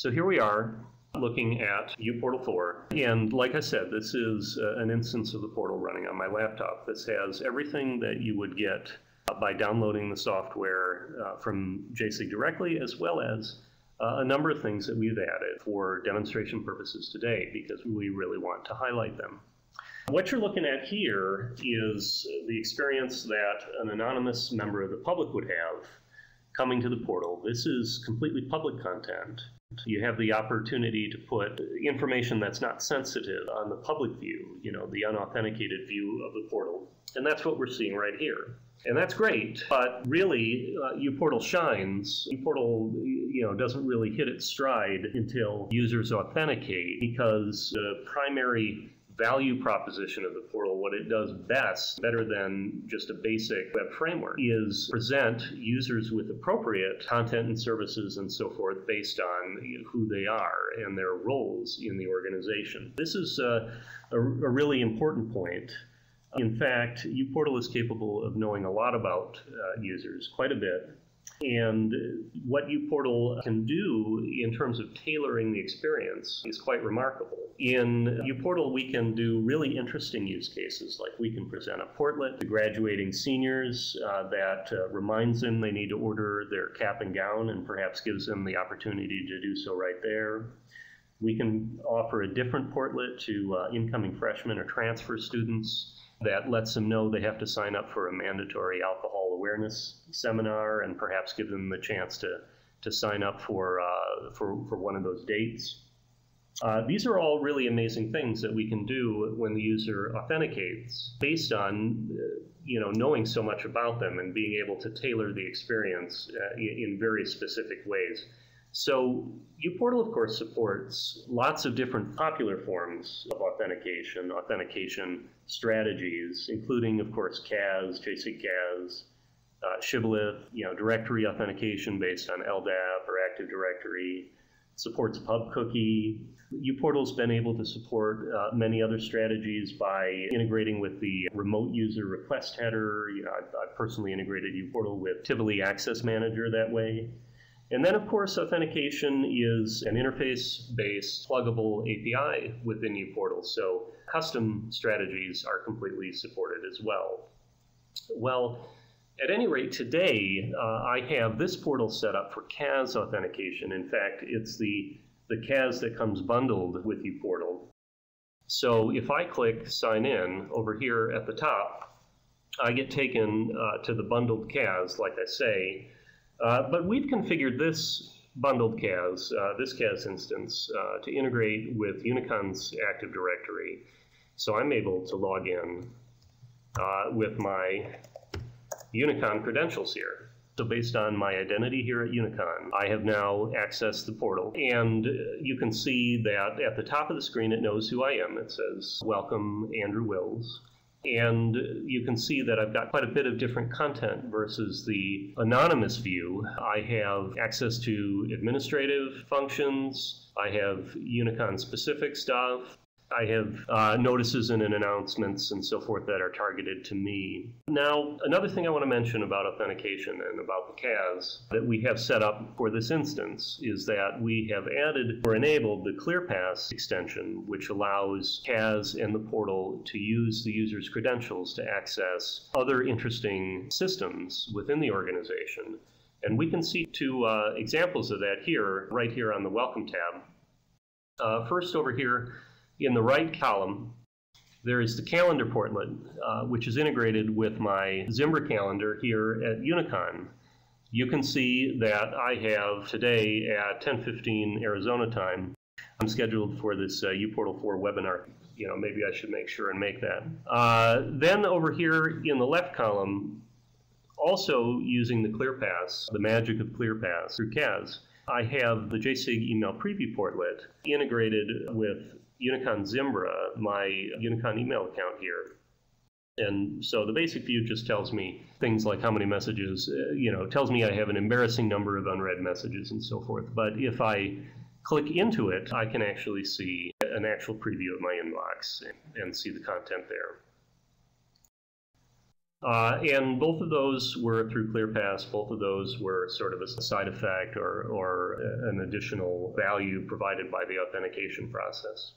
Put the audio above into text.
So here we are looking at uPortal 4, and like I said, this is an instance of the portal running on my laptop. This has everything that you would get by downloading the software from Jasig directly, as well as a number of things that we've added for demonstration purposes today because we really want to highlight them. What you're looking at here is the experience that an anonymous member of the public would have coming to the portal. This is completely public content. You have the opportunity to put information that's not sensitive on the public view, the unauthenticated view of the portal. And that's what we're seeing right here. And that's great, but really, uPortal shines. uPortal, doesn't really hit its stride until users authenticate, because the primary value proposition of the portal, what it does best, better than just a basic web framework, is present users with appropriate content and services and so forth based on who they are and their roles in the organization. This is a really important point. In fact, uPortal is capable of knowing a lot about users, quite a bit. And what uPortal can do in terms of tailoring the experience is quite remarkable. In uPortal, we can do really interesting use cases, like we can present a portlet to graduating seniors that reminds them they need to order their cap and gown and perhaps gives them the opportunity to do so right there. We can offer a different portlet to incoming freshmen or transfer students that lets them know they have to sign up for a mandatory alcohol awareness seminar and perhaps give them the chance to sign up for one of those dates. These are all really amazing things that we can do when the user authenticates based on knowing so much about them and being able to tailor the experience in very specific ways. So uPortal, of course, supports lots of different popular forms of authentication strategies, including, of course, CAS, Jasig CAS, Shibboleth, directory authentication based on LDAP or Active Directory, supports pubcookie. uPortal's been able to support many other strategies by integrating with the remote user request header. I've personally integrated uPortal with Tivoli Access Manager that way. And then, of course, authentication is an interface-based pluggable API within uPortal, so custom strategies are completely supported as well. Well, at any rate, today I have this portal set up for CAS authentication. In fact, it's the CAS that comes bundled with uPortal. So if I click Sign In over here at the top, I get taken to the bundled CAS, like I say. But we've configured this bundled CAS, this CAS instance, to integrate with Unicon's Active Directory. So I'm able to log in with my Unicon credentials here. So based on my identity here at Unicon, I have now accessed the portal. And you can see that at the top of the screen, it knows who I am. It says, "Welcome, Andrew Wills." And you can see that I've got quite a bit of different content versus the anonymous view. I have access to administrative functions. I have Unicon-specific stuff. I have notices and announcements and so forth that are targeted to me. Now, another thing I want to mention about authentication and about the CAS that we have set up for this instance is that we have added or enabled the ClearPass extension, which allows CAS and the portal to use the user's credentials to access other interesting systems within the organization. And we can see two examples of that here, right here on the Welcome tab. First, over here, in the right column, there is the calendar portlet, which is integrated with my Zimbra calendar here at Unicon. You can see that I have today at 10:15 Arizona time, I'm scheduled for this uPortal 4 webinar. Maybe I should make sure and make that. Then over here in the left column, also using the ClearPass, the magic of ClearPass through CAS, I have the Jasig email preview portlet integrated with Unicon Zimbra, my Unicon email account here. And so the basic view just tells me things like how many messages, tells me I have an embarrassing number of unread messages and so forth. But if I click into it, I can actually see an actual preview of my inbox and see the content there. And both of those were through ClearPass. Both of those were sort of a side effect or an additional value provided by the authentication process.